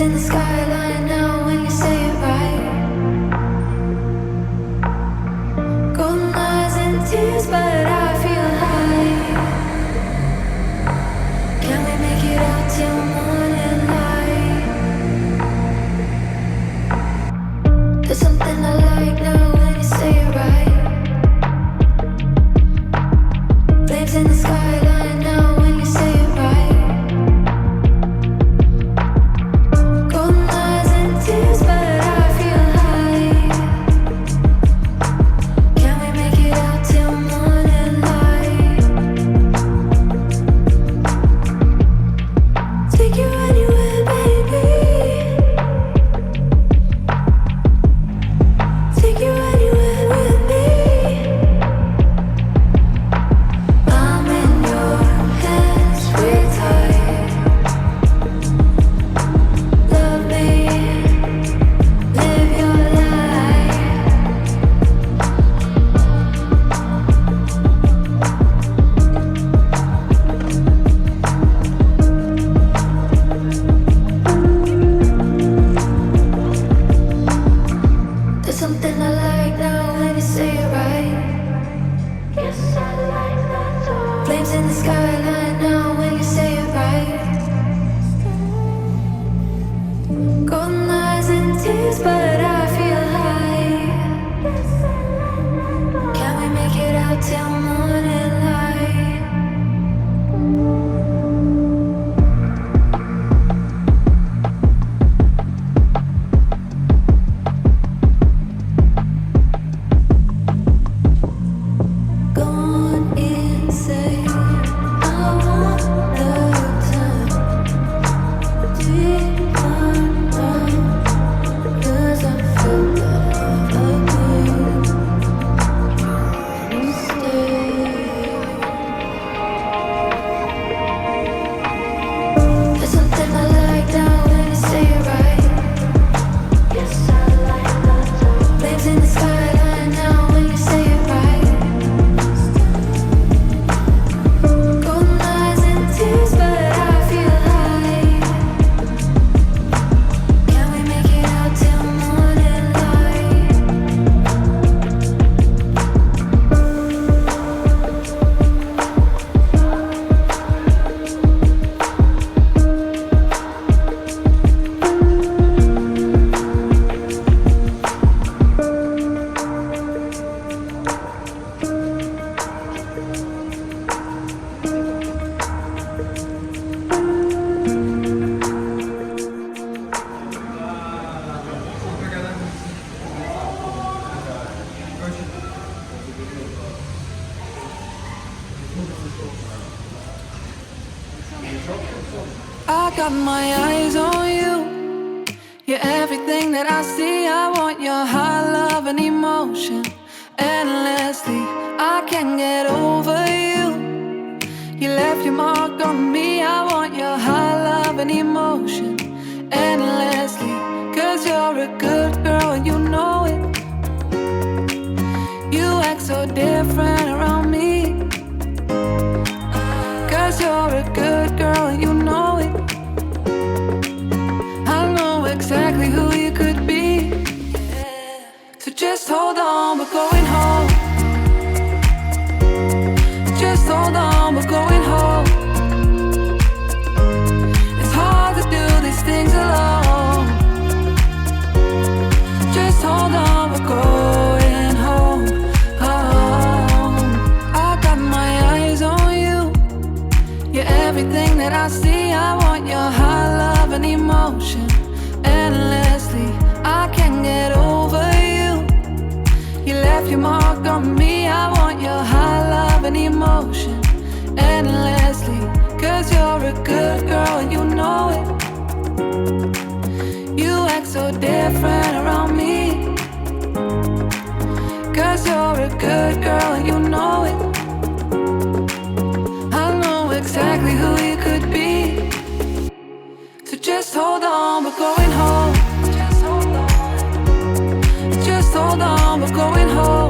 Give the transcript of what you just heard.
in the skyline now when you say it right. Golden eyes and tears, but I feel high. Can we make it out till morning light? There's something I like now when you say it right. Flames in the skyline now when you say it right. Golden eyes and tears, but I feel high. Can we make it out till morning light? Take you anywhere, baby. Take you anywhere with me. I'm in your hands, we're tight. Love me, live your life. There's something I like now when you say it right. Yes, I like that song. Flames in the skyline now when you say it right. Golden eyes and tears, but I feel high. Can we make it out till morning light? Gone insane. I want the time. Deep down, 'cause I feel that I could stay. There's something I like now when you say it right. Yes, I like that song. Flames in the skyline now when you say it right. Golden eyes and tears, but I feel high. Can we make it out till morning light? I got my eyes on you. You're everything that I see. I want your high love and emotion endlessly. I can't get over you. You left your mark on me. I want your high love and emotion endlessly. 'Cause you're a good girl and you know it. You act so different around me. 'Cause you're a good girl and you know it. I know exactly who you could be. So just hold on, we're going home. Just hold on, we're going home. It's hard to do these things alone. Just hold on, we're going home, home. I got my eyes on you. You're everything that I see. I want your high love and emotion endlessly. I can't get over you. You left your mark on me. I want your high love and emotion endlessly. 'Cause you're a good girl and you know it. You act so different around me. 'Cause you're a good girl and you know it. I know exactly who you could be. So just hold on, we're going home. Just hold on, we're going home.